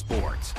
sports.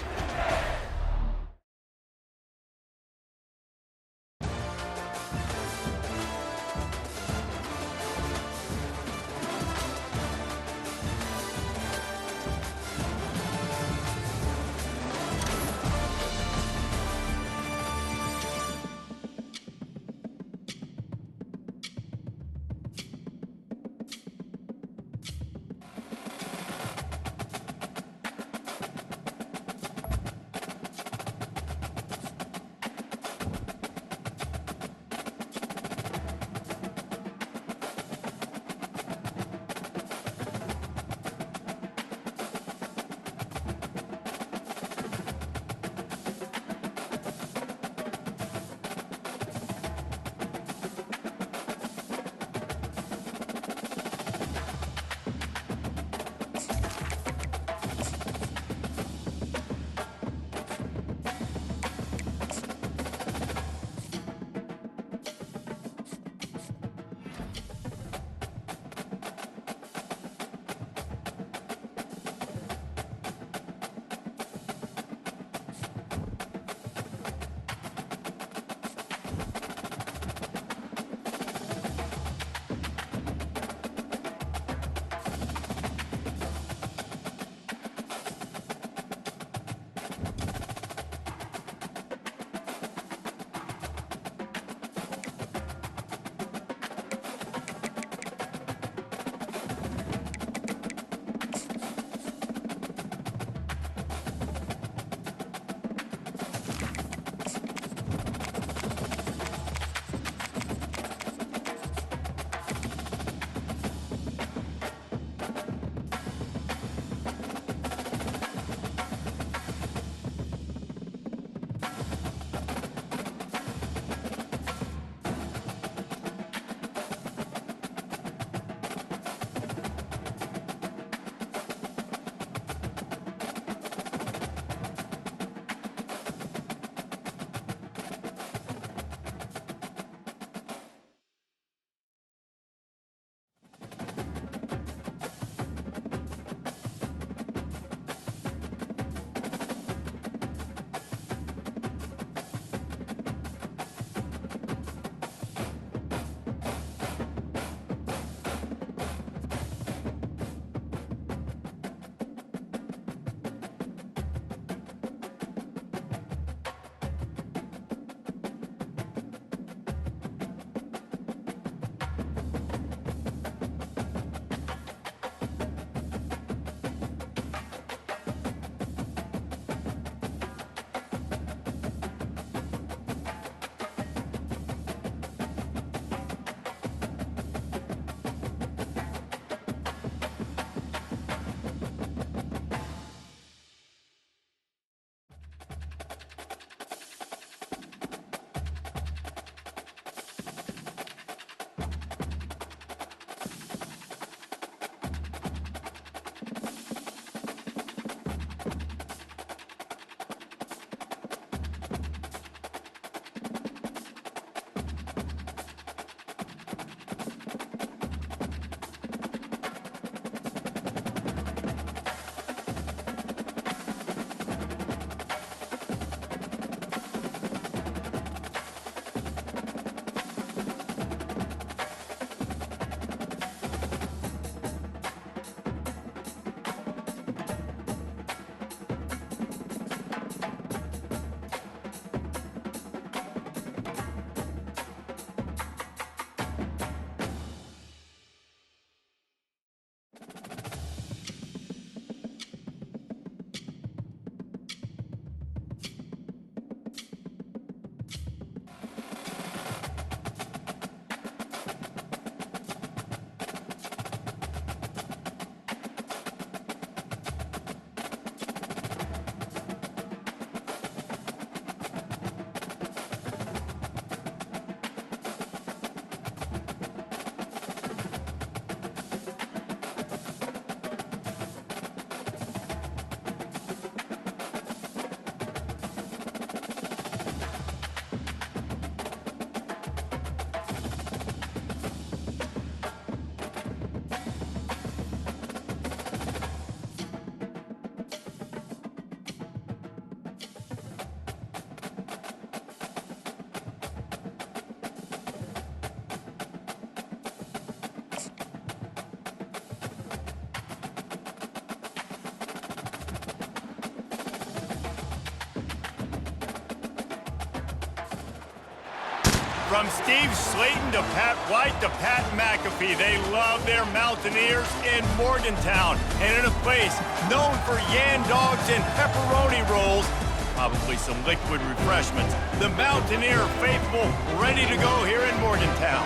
From Steve Slayton to Pat White to Pat McAfee, they love their Mountaineers in Morgantown. And in a place known for yan dogs and pepperoni rolls, probably some liquid refreshments, the Mountaineer faithful ready to go here in Morgantown.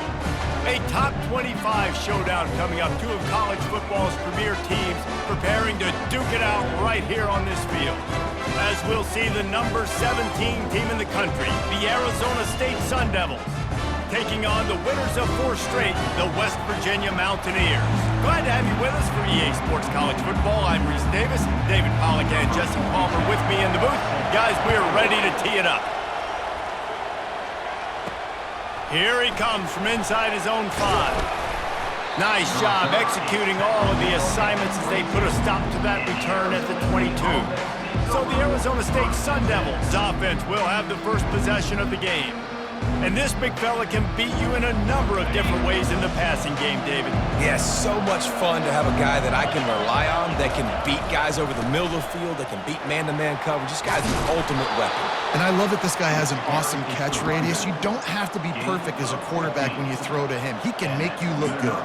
A top 25 showdown coming up. Two of college football's premier teams preparing to duke it out right here on this field. As we'll see the number 17 team in the country, the Arizona State Sun Devils, taking on the winners of 4 straight, the West Virginia Mountaineers. Glad to have you with us for EA Sports College Football. I'm Reese Davis, David Pollack and Jesse Palmer with me in the booth. Guys, we are ready to tee it up. Here he comes from inside his own 5. Nice job executing all of the assignments as they put a stop to that return at the 22. So the Arizona State Sun Devils offense will have the first possession of the game. And this big fella can beat you in a number of different ways in the passing game, David. Yeah, so much fun to have a guy that I can rely on, that can beat guys over the middle of the field, that can beat man-to-man coverage. This guy's the ultimate weapon. And I love that this guy has an awesome catch radius. You don't have to be perfect as a quarterback when you throw to him. He can make you look good.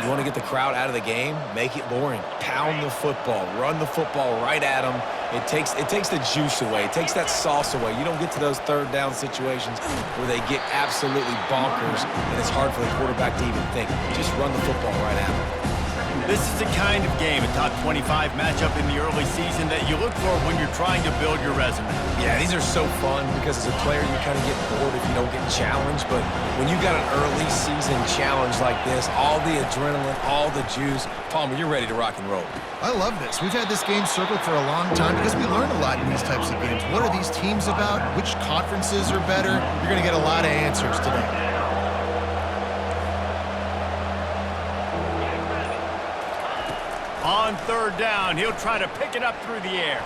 You want to get the crowd out of the game? Make it boring. Pound the football. Run the football right at them. It takes the juice away. It takes that sauce away. You don't get to those third down situations where they get absolutely bonkers and it's hard for the quarterback to even think. Just run the football right at them. This is the kind of game, a top 25 matchup in the early season, that you look for when you're trying to build your resume. Yeah, these are so fun because as a player you kind of get bored if you don't get challenged, but when you got an early season challenge like this, all the adrenaline, all the juice, Palmer, you're ready to rock and roll. I love this. We've had this game circled for a long time because we learn a lot in these types of games. What are these teams about? Which conferences are better? You're going to get a lot of answers today. On third down, he'll try to pick it up through the air.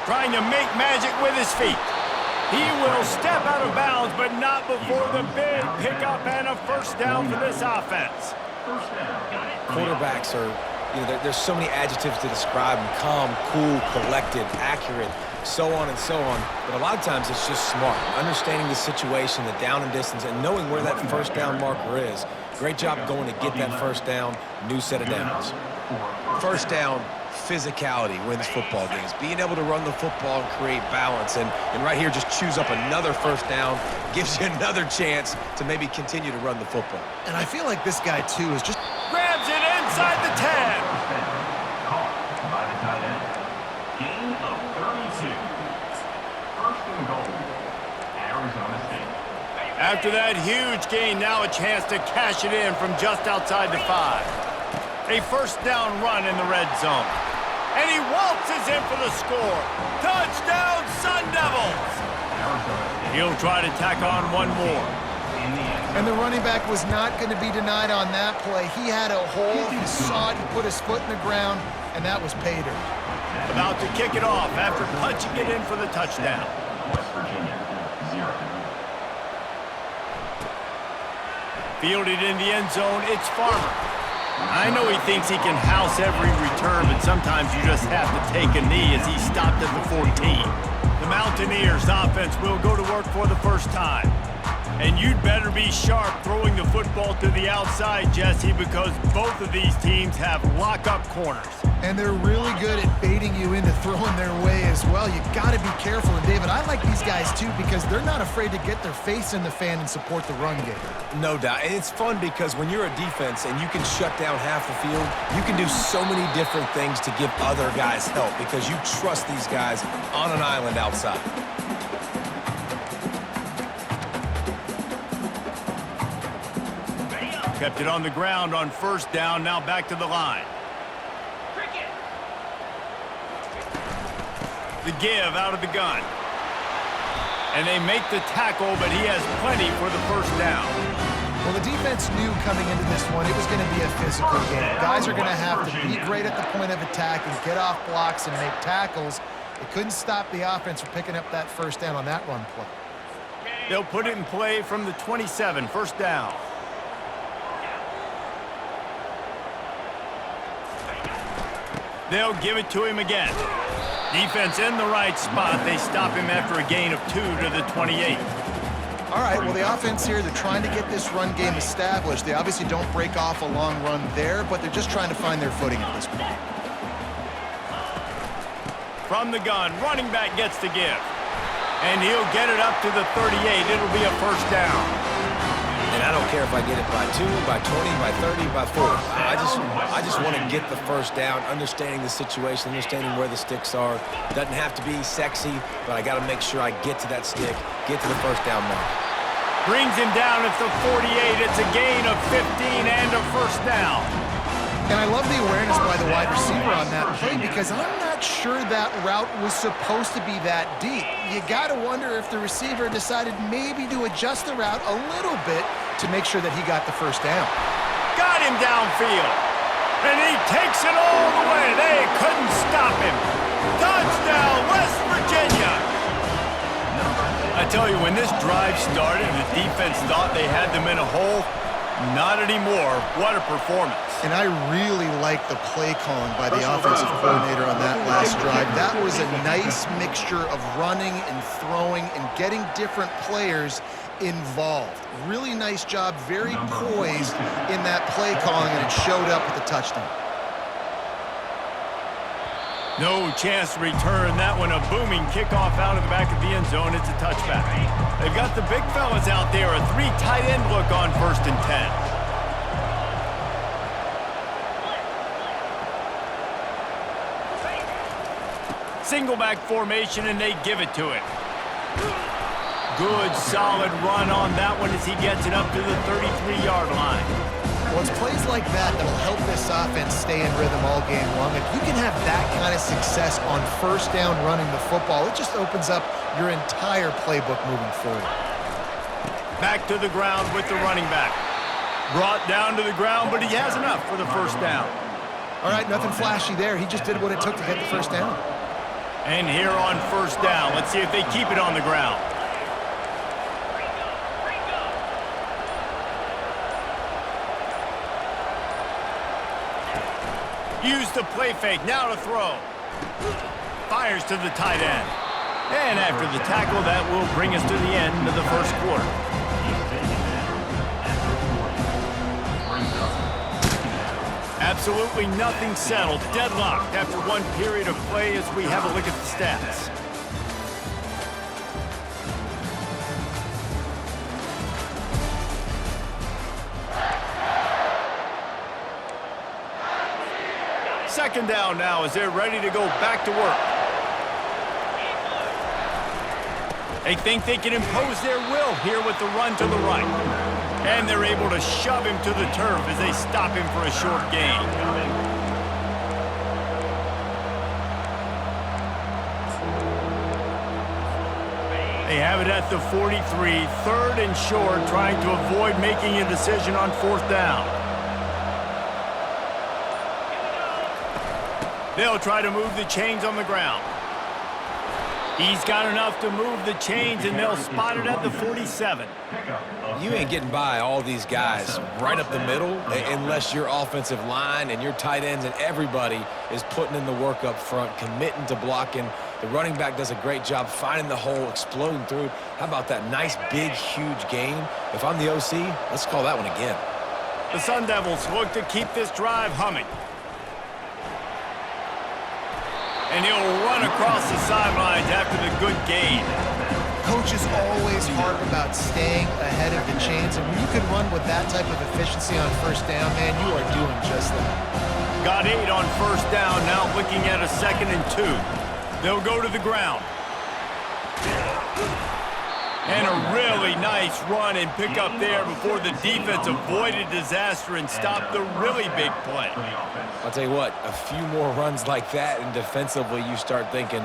Trying to make magic with his feet. He will step out of bounds, but not before the big pickup and a first down for this offense. Quarterbacks are, there's so many adjectives to describe them. Calm, cool, collected, accurate, so on and so on. But a lot of times it's just smart. Understanding the situation, the down and distance, and knowing where that first down marker is. Great job going to get that first down, new set of downs. First down, physicality wins football games. Being able to run the football and create balance. And right here, just choose up another first down, gives you another chance to maybe continue to run the football. And I feel like this guy, too, is just... Grabs it inside the 10. Caught by the tight end. Gain of 32. First and goal, Arizona State. After that huge gain, now a chance to cash it in from just outside the 5. A first down run in the red zone. And he waltzes in for the score. Touchdown, Sun Devils! He'll try to tack on one more. And the running back was not going to be denied on that play. He had a hole, he saw it, he put his foot in the ground, and that was pay dirt. About to kick it off after punching it in for the touchdown. West Virginia, 0. Fielded in the end zone, it's Farmer. I know he thinks he can house every return, but sometimes you just have to take a knee as he stopped at the 14. The Mountaineers offense will go to work for the first time. And you'd better be sharp throwing the football to the outside, Jesse, because both of these teams have lock-up corners. And they're really good at baiting you into throwing their way as well. You got to be careful. And, David, I like these guys, too, because they're not afraid to get their face in the fan and support the run game. No doubt. And it's fun because when you're a defense and you can shut down half the field, you can do so many different things to give other guys help because you trust these guys on an island outside. Kept it on the ground on first down, now back to the line. The give out of the gun. And they make the tackle, but he has plenty for the first down. Well, the defense knew coming into this one it was going to be a physical game. Guys are going to have to be great at the point of attack and get off blocks and make tackles. They couldn't stop the offense from picking up that first down on that run play. They'll put it in play from the 27, first down. They'll give it to him again. Defense in the right spot. They stop him after a gain of 2 to the 28. All right, well, the offense here, they're trying to get this run game established. They obviously don't break off a long run there, but they're just trying to find their footing at this point. From the gun, running back gets the give. And he'll get it up to the 38. It'll be a first down. And I don't care if I get it by 2, by 20, by 30, by 40. I just want to get the first down, understanding the situation, understanding where the sticks are. Doesn't have to be sexy, but I got to make sure I get to that stick, get to the first down mark. Brings him down at the 48. It's a gain of 15 and a first down. And I love the awareness by the wide receiver on that play because I'm not sure that route was supposed to be that deep. You got to wonder if the receiver decided maybe to adjust the route a little bit to make sure that he got the first down. Got him downfield. And he takes it all the way. They couldn't stop him. Touchdown, West Virginia. I tell you, when this drive started, the defense thought they had them in a hole. Not anymore. What a performance. And I really like the play calling by the offensive coordinator on that last drive. That was a nice mixture of running and throwing and getting different players involved. Really nice job, very poised in that play calling, and it showed up with a touchdown. No chance to return that one. A booming kickoff out of the back of the end zone. It's a touchback. They've got the big fellas out there. A 3 tight end look on 1st and 10. Single back formation, and they give it to him. Good, solid run on that one as he gets it up to the 33-yard line. Well, it's plays like that that'll help this offense stay in rhythm all game long. If you can have that kind of success on first down running the football, it just opens up your entire playbook moving forward. Back to the ground with the running back. Brought down to the ground, but he has enough for the first down. All right, nothing flashy there. He just did what it took to get the first down. And here on first down, let's see if they keep it on the ground. Use the play fake, now to throw. Fires to the tight end. And after the tackle, that will bring us to the end of the first quarter. Absolutely nothing settled, deadlocked after one period of play as we have a look at the stats. Second down now as they're ready to go back to work. They think they can impose their will here with the run to the right. And they're able to shove him to the turf as they stop him for a short gain. They have it at the 43, 3rd and short, trying to avoid making a decision on 4th down. They'll try to move the chains on the ground. He's got enough to move the chains, and they'll spot it at the 47. You ain't getting by all these guys right up the middle unless your offensive line and your tight ends and everybody is putting in the work up front, committing to blocking. The running back does a great job finding the hole, exploding through. How about that nice, big, huge gain? If I'm the OC, let's call that one again. The Sun Devils look to keep this drive humming. And he'll run across the sidelines after the good gain. Coaches always harp about staying ahead of the chains, and when you can run with that type of efficiency on first down, man, you are doing just that. Got 8 on first down, now looking at a 2nd and 2. They'll go to the ground. And a really nice run and pick up there before the defense avoided disaster and stopped the really big play. I'll tell you what, a few more runs like that, and defensively you start thinking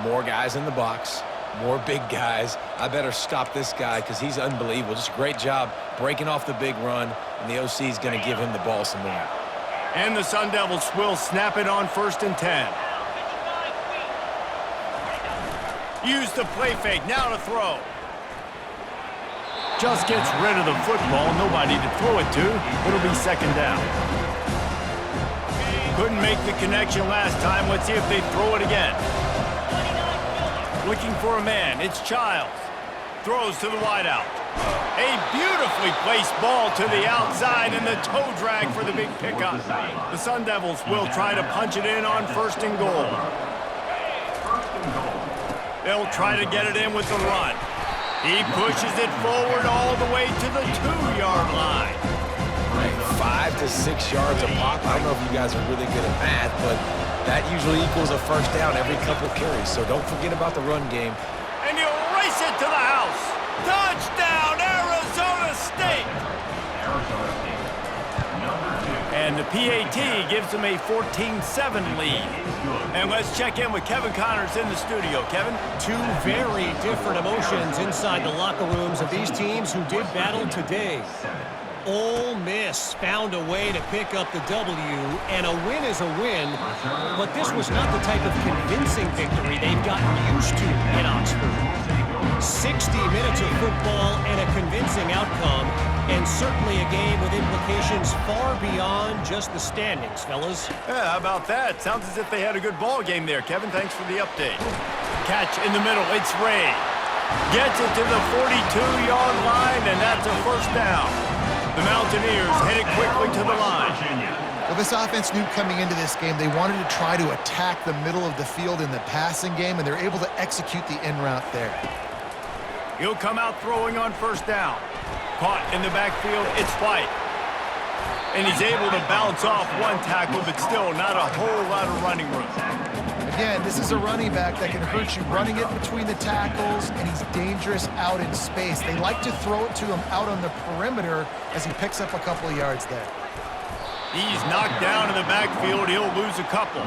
more guys in the box, more big guys. I better stop this guy because he's unbelievable. Just a great job breaking off the big run, and the OC is going to give him the ball some more. And the Sun Devils will snap it on 1st and 10. Use the play fake, now to throw. Just gets rid of the football, nobody to throw it to. It'll be 2nd down. Couldn't make the connection last time. Let's see if they throw it again. Looking for a man, it's Childs. throws to the wideout. A beautifully placed ball to the outside and the toe drag for the big pickup. The Sun Devils will try to punch it in on 1st and goal. They'll try to get it in with the run. He pushes it forward all the way to the 2-yard line. 5 to 6 yards a pop. I don't know if you guys are really good at math, but that usually equals a first down every couple carries. So don't forget about the run game. And you race it to the house. Touchdown, Arizona State! And the PAT gives them a 14-7 lead. And let's check in with Kevin Connors in the studio. Kevin? Two very different emotions inside the locker rooms of these teams who did battle today. Ole Miss found a way to pick up the W, and a win is a win, but this was not the type of convincing victory they've gotten used to in Oxford. 60 minutes of football and a convincing outcome, and certainly a game with implications far beyond just the standings, fellas. Yeah, how about that? Sounds as if they had a good ball game there, Kevin. Thanks for the update. Catch in the middle. It's Ray. Gets it to the 42-yard line, and that's a first down. The Mountaineers headed quickly to the line. Well, this offense knew coming into this game they wanted to try to attack the middle of the field in the passing game, and they're able to execute the in route there. He'll come out throwing on 1st down. Caught in the backfield, it's White. And he's able to bounce off one tackle, but still not a whole lot of running room. Again, this is a running back that can hurt you running it between the tackles, and he's dangerous out in space. They like to throw it to him out on the perimeter as he picks up a couple of yards there. He's knocked down in the backfield. He'll lose a couple.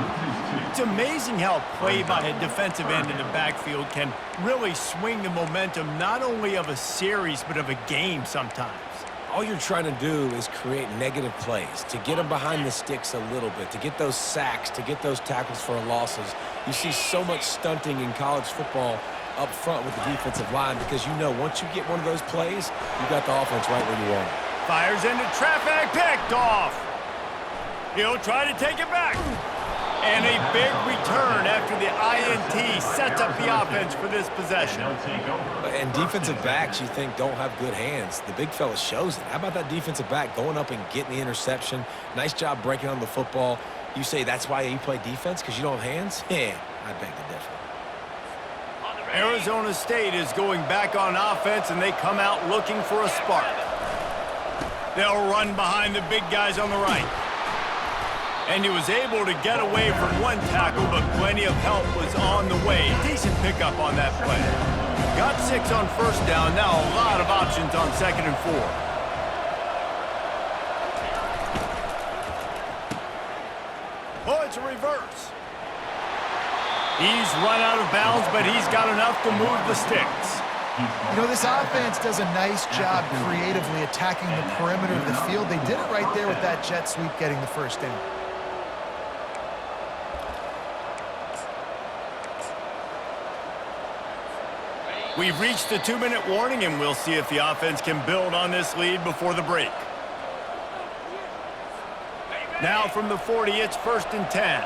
It's amazing how play by a defensive end in the backfield can really swing the momentum not only of a series but of a game sometimes. All you're trying to do is create negative plays, to get them behind the sticks a little bit, to get those sacks, to get those tackles for losses. You see so much stunting in college football up front with the defensive line because you know once you get one of those plays, you got the offense right where you want it. Fires into traffic, picked off. He'll try to take it back. And a big return after the INT sets up the offense for this possession. And defensive backs you think don't have good hands. The big fella shows it. How about that defensive back going up and getting the interception? Nice job breaking on the football. You say that's why you play defense because you don't have hands? Yeah, I beg to differ. Arizona State is going back on offense, and they come out looking for a spark. They'll run behind the big guys on the right. And he was able to get away from one tackle, but plenty of help was on the way. Decent pickup on that play. Got 6 on 1st down. Now a lot of options on 2nd and 4. Oh, it's a reverse. He's run out of bounds, but he's got enough to move the sticks. You know, this offense does a nice job creatively attacking the perimeter of the field. They did it right there with that jet sweep getting the 1st down. We've reached the 2-minute warning, and we'll see if the offense can build on this lead before the break. Now from the 40, it's 1st and 10.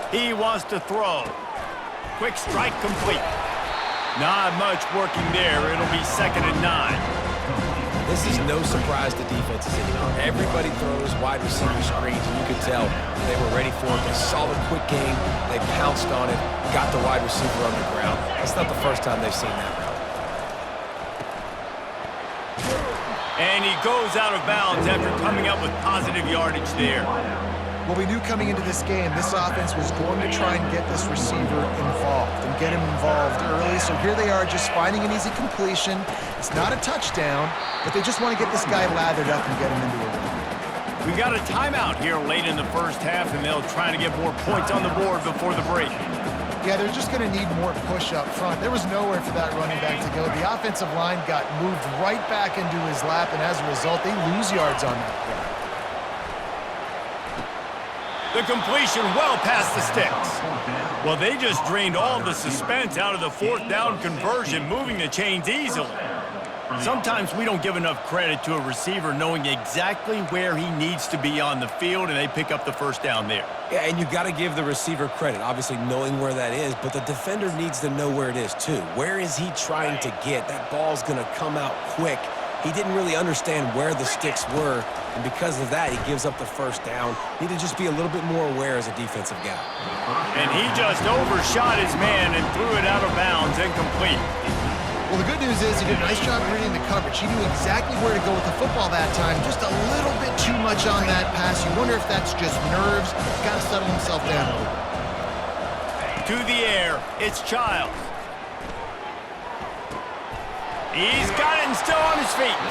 He wants to throw. Quick strike complete. Not much working there. It'll be 2nd and 9. This is no surprise to defenses anymore. Everybody throws wide receiver screens, and you could tell they were ready for it. They saw the quick game. They pounced on it, got the wide receiver on the ground. That's not the first time they've seen that route. And he goes out of bounds after coming up with positive yardage there. Well, we knew coming into this game, this offense was going to try and get this receiver involved and get him involved early. So here they are just finding an easy completion. It's not a touchdown, but they just want to get this guy lathered up and get him into a run. We got a timeout here late in the 1st half, and they'll try to get more points on the board before the break. Yeah, they're just going to need more push up front. There was nowhere for that running back to go. The offensive line got moved right back into his lap, and as a result, they lose yards on that play. The completion well past the sticks. Well, they just drained all the suspense out of the 4th down conversion, moving the chains easily. Sometimes we don't give enough credit to a receiver knowing exactly where he needs to be on the field, and they pick up the first down there. Yeah, and you got to give the receiver credit, obviously knowing where that is, but the defender needs to know where it is too. Where is he trying to get? That ball's going to come out quick. He didn't really understand where the sticks were, and because of that, he gives up the first down. Need to just be a little bit more aware as a defensive guy. And he just overshot his man and threw it out of bounds, incomplete. Well, the good news is he did a nice job reading the coverage. He knew exactly where to go with the football that time. Just a little bit too much on that pass. You wonder if that's just nerves. He's got to settle himself down a little bit. To the air, it's Childs. He's got it and still on his feet.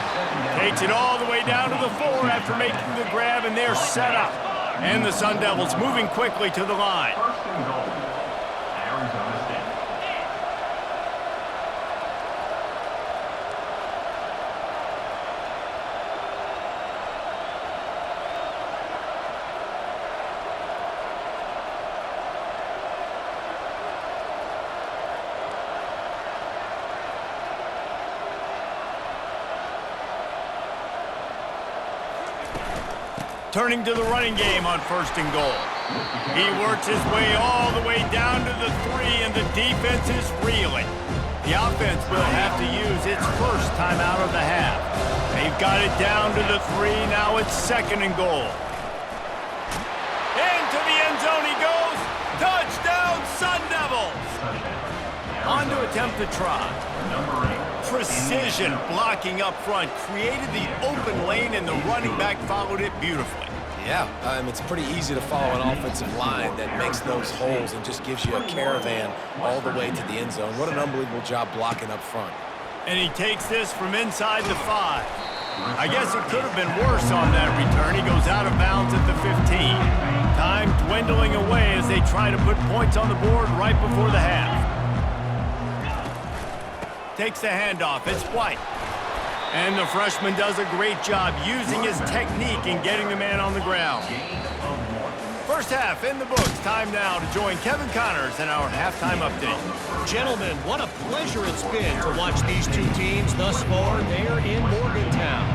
Takes it all the way down to the 4 after making the grab, and they're set up. And the Sun Devils moving quickly to the line. First and goal, Arizona State. Turning to the running game on first and goal. He works his way all the way down to the 3, and the defense is reeling. The offense will have to use its first timeout of the half. They've got it down to the 3. Now it's second and goal. Into the end zone he goes. Touchdown, Sun Devils! On to attempt the try. Precision blocking up front created the open lane, and the running back followed it beautifully. Yeah, it's pretty easy to follow an offensive line that makes those holes and just gives you a caravan all the way to the end zone. What an unbelievable job blocking up front. And he takes this from inside the 5. I guess it could have been worse on that return. He goes out of bounds at the 15. Time dwindling away as they try to put points on the board right before the half. Takes the handoff. It's White. And the freshman does a great job using his technique and getting the man on the ground. First half in the books. Time now to join Kevin Connors in our halftime update. Gentlemen, what a pleasure it's been to watch these two teams thus far there in Morgantown.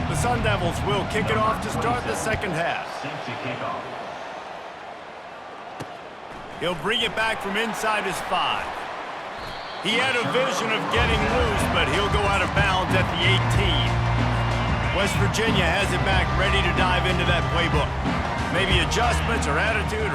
The Sun Devils will kick it off to start the second half. He'll bring it back from inside his 5. He had a vision of getting loose, but he'll go out of bounds at the 18. West Virginia has it back, ready to dive into that playbook. Maybe adjustments or attitude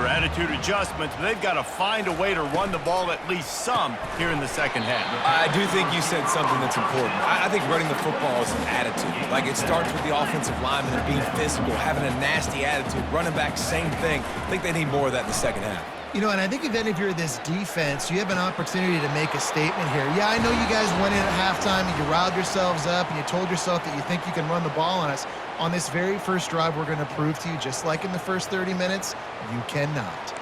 adjustments, but they've got to find a way to run the ball at least some here in the second half. I do think you said something that's important. I think running the football is an attitude. Like, it starts with the offensive lineman and being physical, having a nasty attitude. Running back, same thing. I think they need more of that in the second half. You know, and I think even if you're this defense, you have an opportunity to make a statement here. Yeah, I know you guys went in at halftime and you riled yourselves up and you told yourself that you think you can run the ball on us. On this very first drive, we're going to prove to you, just like in the first 30 minutes, you cannot.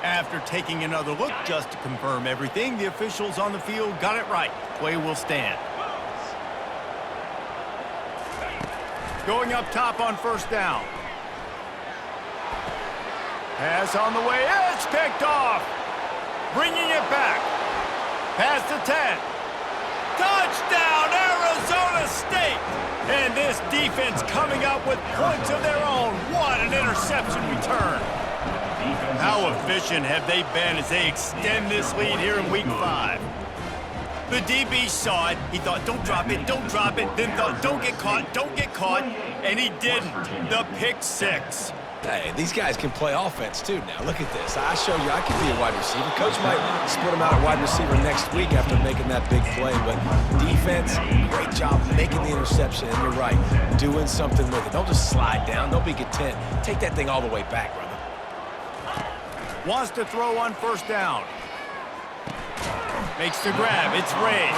After taking another look just to confirm everything, the officials on the field got it right. Play will stand. Going up top on first down. Pass on the way, it's picked off. Bringing it back. Past the 10. Touchdown, Arizona State! And this defense coming up with points of their own. What an interception return. How efficient have they been as they extend this lead here in week 5? The DB saw it. He thought, don't drop it, then thought, don't get caught, and he didn't. The pick 6. Hey, these guys can play offense too now. Look at this. I show you I can be a wide receiver. Coach might split him out at wide receiver next week after making that big play. But defense, great job making the interception. And you're right, doing something with it. Don't just slide down. Don't be content. Take that thing all the way back, brother. Wants to throw on first down. Makes the grab. It's Ray.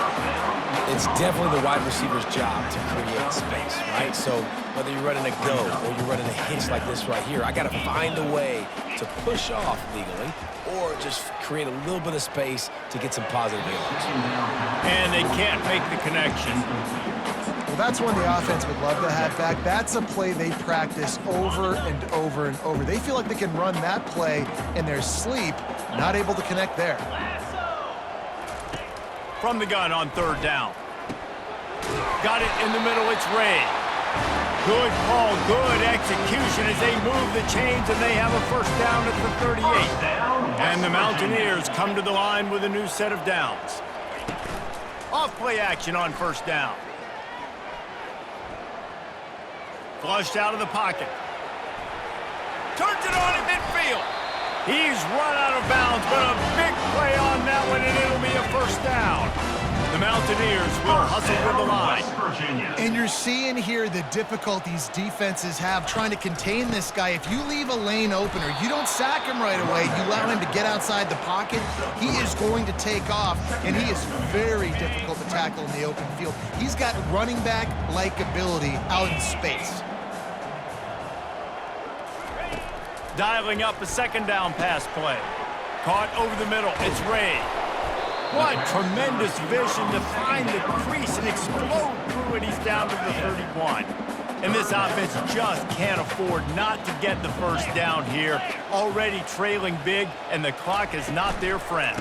It's definitely the wide receiver's job to create space, right? So whether you're running a go or you're running a hitch like this right here, I got to find a way to push off legally or just create a little bit of space to get some positive yards. And they can't make the connection. Well, that's one the offense would love to have back. That's a play they practice over and over and over. They feel like they can run that play in their sleep, not able to connect there. From the gun on third down. Got it in the middle. It's Ray. Good call, good execution as they move the chains, and they have a first down at the 38. And the Mountaineers come to the line with a new set of downs. Off-play action on first down. Flushed out of the pocket. Turns it on at midfield. He's run out of bounds, but a big play on that one, and it'll be a first down. The Mountaineers will hustle to the line. And you're seeing here the difficulties defenses have trying to contain this guy. If you leave a lane open or you don't sack him right away, you allow him to get outside the pocket, he is going to take off, and he is very difficult to tackle in the open field. He's got running back-like ability out in space. Dialing up a second down pass play. Caught over the middle. It's Ray. What tremendous vision to find the crease and explode through it. He's down to the 31. And this offense just can't afford not to get the first down here. Already trailing big, and the clock is not their friend.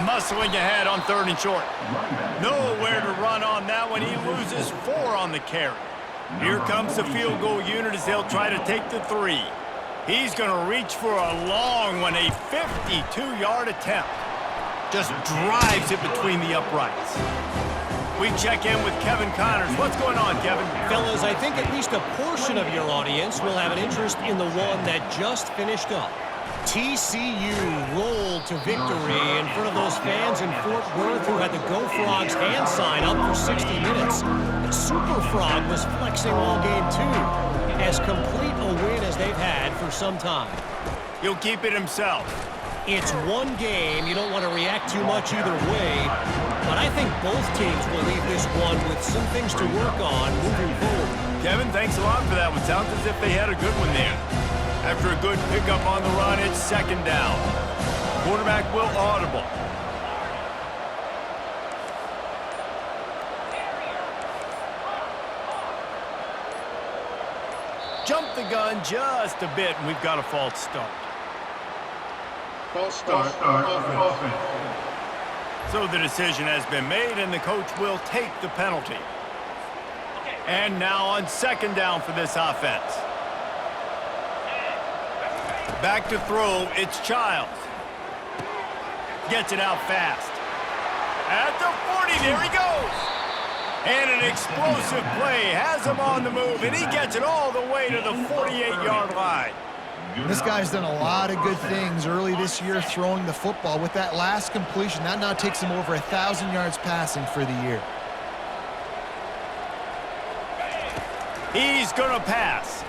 Muscling ahead on 3rd and short. Nowhere to run on that one. He loses 4 on the carry. Here comes the field goal unit as they'll try to take the 3. He's going to reach for a long one, a 52-yard attempt. Just drives it between the uprights. We check in with Kevin Connors. What's going on, Kevin? Fellas, I think at least a portion of your audience will have an interest in the one that just finished up. TCU rolled to victory in front of those fans in Fort Worth who had the Go Frogs hand sign up for 60 minutes. But Super Frog was flexing all game, too. As complete a win as they've had for some time. He'll keep it himself. It's one game. You don't want to react too much either way. But I think both teams will leave this one with some things to work on moving forward. Kevin, thanks a lot for that one. Sounds as if they had a good one there. After a good pickup on the run, it's second down. Quarterback will audible. Jump the gun just a bit, and we've got a false start. False start, offense. So the decision has been made, and the coach will take the penalty. And now on second down for this offense. Back to throw, it's Childs. Gets it out fast. At the 40, there he goes. And an explosive play has him on the move, and he gets it all the way to the 48-yard line. This guy's done a lot of good things early this year throwing the football. With that last completion, that now takes him over 1,000 yards passing for the year. He's going to pass.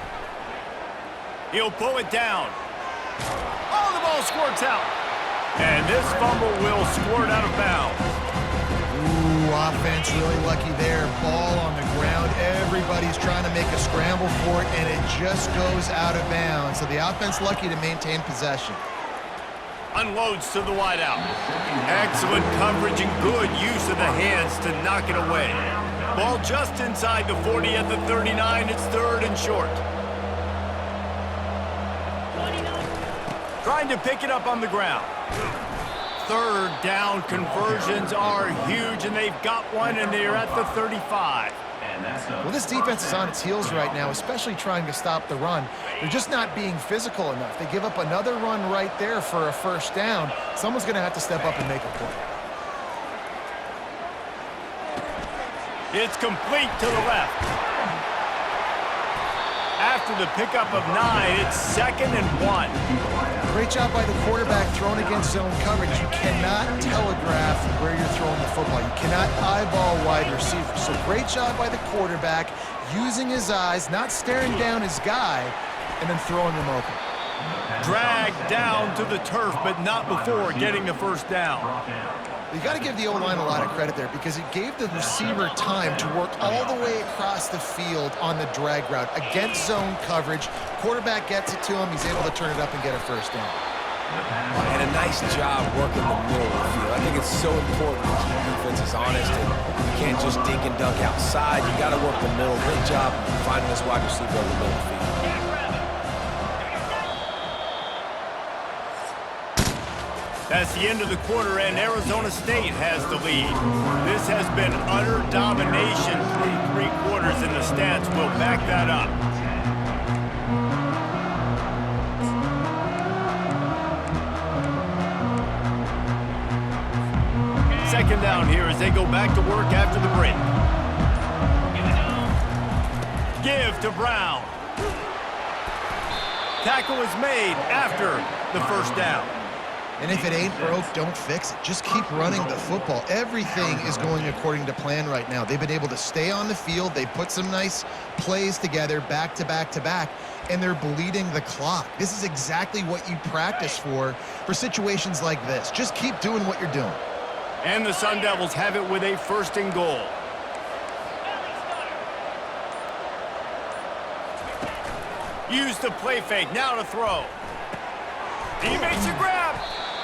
He'll pull it down. Oh, the ball squirts out. And this fumble will squirt out of bounds. Ooh, offense really lucky there. Ball on the ground. Everybody's trying to make a scramble for it, and it just goes out of bounds. So the offense lucky to maintain possession. Unloads to the wideout. Excellent coverage and good use of the hands to knock it away. Ball just inside the 40 at the 39. It's 3rd and short. Trying to pick it up on the ground. 3rd down conversions are huge, and they've got one, and they're at the 35. Well, this defense is on its heels right now, especially trying to stop the run. They're just not being physical enough. They give up another run right there for a first down. Someone's going to have to step up and make a play. It's complete to the left. After the pickup of 9, it's 2nd and 1. Great job by the quarterback throwing against zone coverage. You cannot telegraph where you're throwing the football. You cannot eyeball wide receivers. So great job by the quarterback using his eyes, not staring down his guy, and then throwing him open. Dragged down to the turf, but not before getting the first down. You got to give the O-line a lot of credit there because it gave the receiver time to work all the way across the field on the drag route against zone coverage. Quarterback gets it to him. He's able to turn it up and get a first down. And a nice job working the middle of the field. I think it's so important to keep defenses honest, and you can't just dink and dunk outside. You got to work the middle. Great job finding this wide receiver over the middle of the field. That's the end of the quarter, and Arizona State has the lead. This has been utter domination through 3 quarters, and the stats will back that up. Second down here as they go back to work after the break. Give to Brown. Tackle is made after the first down. And if it ain't broke, don't fix it. Just keep running the football. Everything is going according to plan right now. They've been able to stay on the field. They put some nice plays together back to back to back, and they're bleeding the clock. This is exactly what you practice for situations like this. Just keep doing what you're doing. And the Sun Devils have it with a 1st and goal. Use the play fake, now to throw. He makes a grab.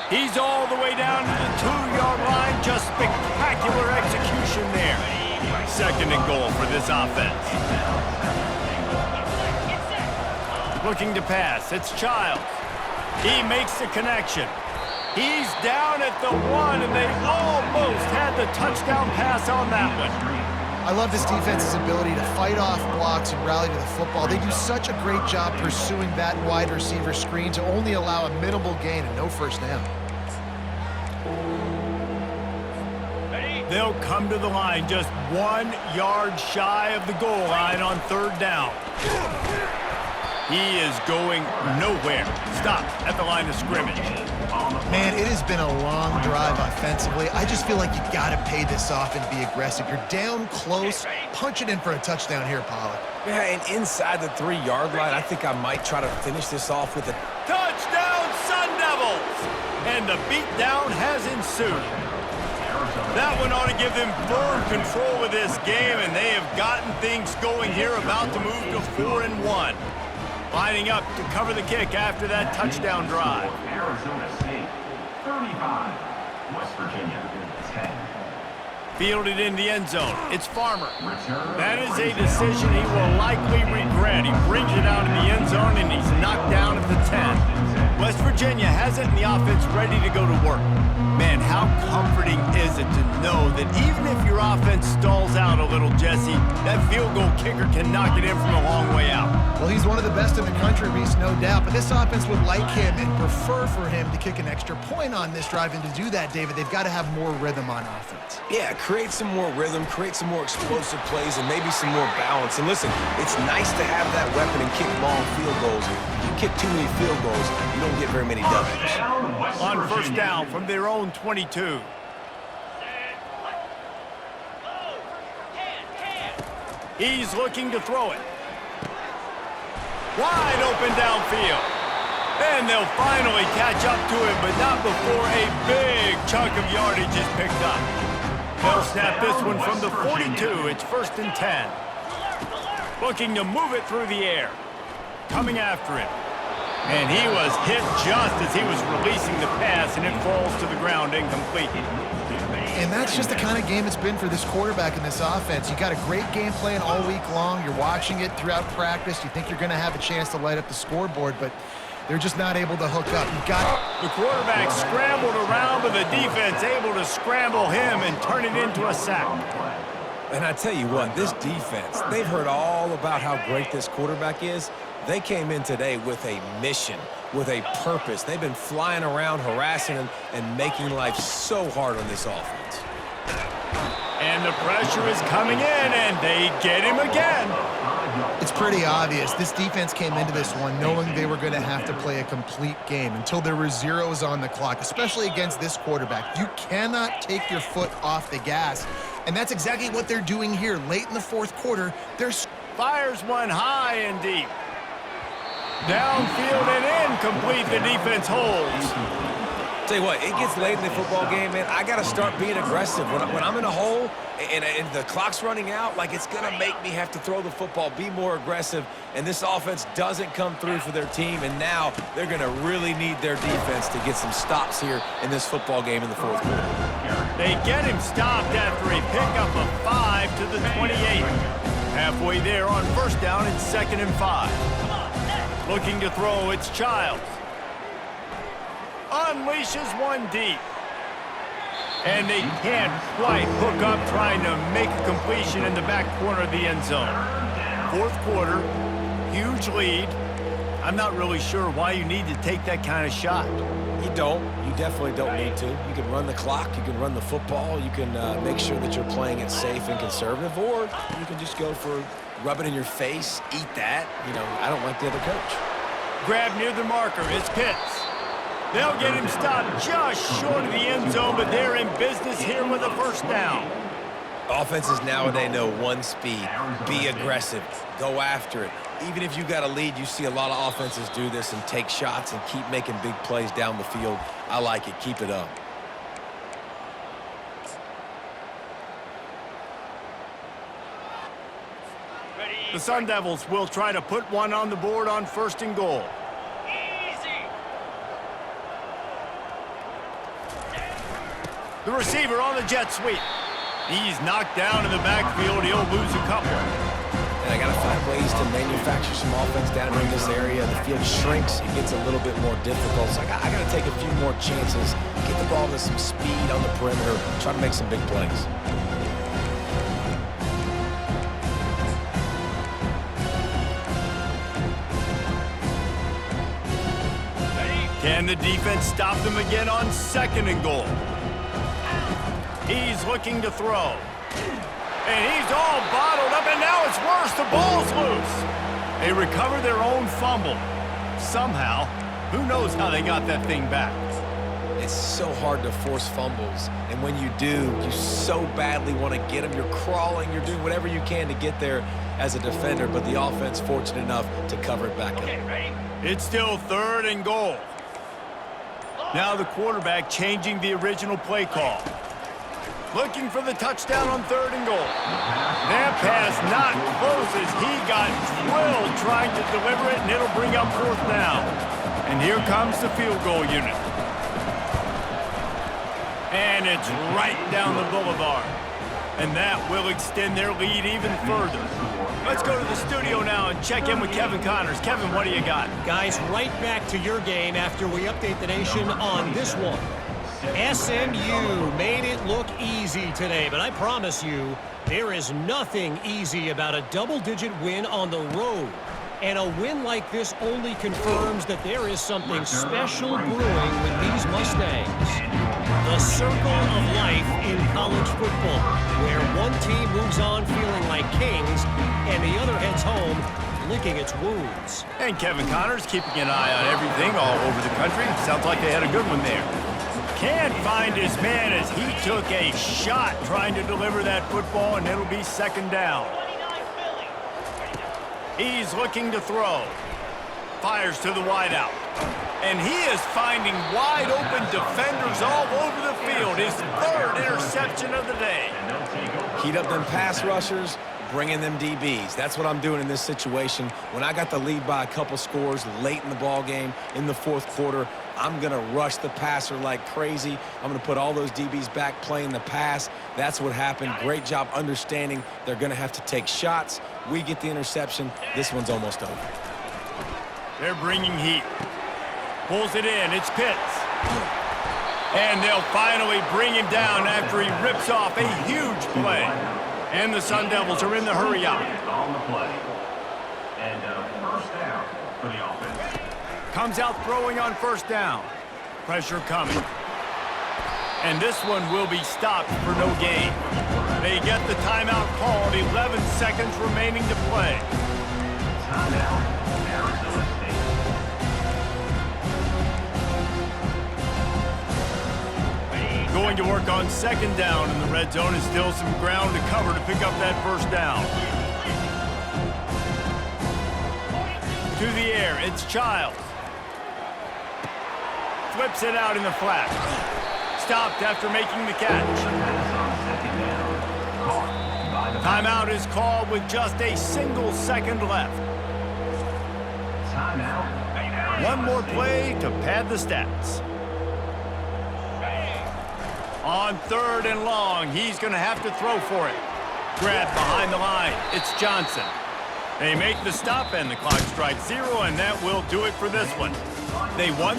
He's all the way down to the 2-yard line. Just spectacular execution there. 2nd and goal for this offense. Looking to pass, it's Childs. He makes the connection. He's down at the 1, and they almost had the touchdown pass on that one. I love this defense's ability to fight off blocks and rally to the football. They do such a great job pursuing that wide receiver screen to only allow a minimal gain and no first down. They'll come to the line just 1 yard shy of the goal line on 3rd down. He is going nowhere. Stop at the line of scrimmage. Man, it has been a long drive offensively. I just feel like you got to pay this off and be aggressive. You're down close. Punch it in for a touchdown here, Pollack. Yeah, and inside the 3-yard line, I think I might try to finish this off with a Touchdown, Sun Devils! And the beatdown has ensued. That one ought to give them firm control of this game, and they have gotten things going here, about to move to 4-1. Lining up to cover the kick after that touchdown drive. Arizona State, 35. West Virginia, 10. Fielded in the end zone. It's Farmer. That is a decision he will likely regret. He brings it out in the end zone, and he's knocked down at the 10. West Virginia has it in the offense ready to go to work. Man, how comforting is it to know that even if your offense stalls out a little, Jesse, that field goal kicker can knock it in from a long way out. Well, he's one of the best in the country, Reese, no doubt. But this offense would like him and prefer for him to kick an extra point on this drive. And to do that, David, they've got to have more rhythm on offense. Yeah, create some more rhythm, create some more explosive plays, and maybe some more balance. And listen, it's nice to have that weapon and kick long field goals. If you kick too many field goals, you don't get very many W's. On 1st down from their own 22. He's looking to throw it. Wide open downfield. And they'll finally catch up to him, but not before a big chunk of yardage is picked up. They'll snap this one from the 42. It's 1st and 10. Looking to move it through the air. Coming after him. And he was hit just as he was releasing the pass, and it falls to the ground incomplete. And that's just the kind of game it's been for this quarterback in this offense. You got a great game plan all week long. You're watching it throughout practice. You think you're going to have a chance to light up the scoreboard, but they're just not able to hook up. The quarterback scrambled around, but the defense able to scramble him and turn it into a sack. And I tell you what, this defense, they've heard all about how great this quarterback is. They came in today with a mission, with a purpose. They've been flying around, harassing him, and making life so hard on this offense. And the pressure is coming in, and they get him again. It's pretty obvious. This defense came into this one knowing they were going to have to play a complete game until there were zeros on the clock, especially against this quarterback. You cannot take your foot off the gas, and that's exactly what they're doing here. Late in the 4th quarter, they're... Fires one high and deep. Downfield and incomplete. The defense holds. Tell you what, it gets late in the football game, man. I got to start being aggressive. When I'm in a hole and the clock's running out, like, it's going to make me have to throw the football, be more aggressive, and this offense doesn't come through for their team, and now they're going to really need their defense to get some stops here in this football game in the 4th quarter. They get him stopped after a pickup of 5 to the 28. Halfway there on 1st down, it's 2nd and 5. Looking to throw, it's Childs. unleashes one deep. And they can't quite hook up trying to make a completion in the back corner of the end zone. Fourth quarter, huge lead. I'm not really sure why you need to take that kind of shot. You don't. You definitely don't need to. You can run the clock. You can run the football. You can make sure that you're playing it safe and conservative, or you can just go for rub it in your face, eat that. You know, I don't like the other coach. Grab near the marker. It's Pitts. They'll get him stopped just short of the end zone, but they're in business here with a first down. Offenses nowadays know one speed. Be aggressive. Go after it. Even if you got a lead, you see a lot of offenses do this and take shots and keep making big plays down the field. I like it. Keep it up. The Sun Devils will try to put one on the board on 1st and goal. The receiver on the jet sweep. He's knocked down in the backfield. He'll lose a couple. And I got to find ways to manufacture some offense down here in this area. The field shrinks. It gets a little bit more difficult. So I got to take a few more chances, get the ball to some speed on the perimeter, try to make some big plays. Can the defense stop them again on 2nd and goal? He's looking to throw. And he's all bottled up, and now it's worse. The ball's loose. They recover their own fumble. Somehow, who knows how they got that thing back. It's so hard to force fumbles, and when you do, you so badly want to get them. You're crawling, you're doing whatever you can to get there as a defender, but the offense fortunate enough to cover it back up. It's still 3rd and goal. Now the quarterback changing the original play call. Looking for the touchdown on 3rd and goal. That pass not close as he got drilled trying to deliver it, and it'll bring up 4th down. And here comes the field goal unit. And it's right down the boulevard. And that will extend their lead even further. Let's go to the studio now and check in with Kevin Connors. Kevin, what do you got? Guys, right back to your game after we update the nation on this one. SMU made it look easy today, but I promise you, there is nothing easy about a double-digit win on the road. And a win like this only confirms that there is something special brewing with these Mustangs. The circle of life in college football, where one team moves on feeling like kings, and the other heads home licking its wounds. And Kevin Connors keeping an eye on everything all over the country. Sounds like they had a good one there. Can't find his man as he took a shot trying to deliver that football, and it'll be 2nd down. He's looking to throw. Fires to the wideout. And he is finding wide open defenders all over the field. His 3rd interception of the day. Heat up them pass rushers, bring in them DBs. That's what I'm doing in this situation. When I got the lead by a couple scores late in the ball game in the 4th quarter, I'm going to rush the passer like crazy. I'm going to put all those DBs back playing the pass. That's what happened. Great job understanding they're going to have to take shots. We get the interception. This one's almost over. They're bringing heat. Pulls it in. It's Pitts. And they'll finally bring him down after he rips off a huge play. And the Sun Devils are in the hurry up. On the play. And 1st down for the offense. Comes out throwing on 1st down. Pressure coming. And this one will be stopped for no gain. They get the timeout called. 11 seconds remaining to play. Timeout, Arizona State. Going to work on 2nd down in the red zone, and still some ground to cover to pick up that 1st down. To the air, it's Childs. Flips it out in the flat. Stopped after making the catch. Timeout is called with just a single second left. One more play to pad the stats. On 3rd and long, he's going to have to throw for it. Grabbed behind the line. It's Johnson. They make the stop, and the clock strikes 0, and that will do it for this one. They won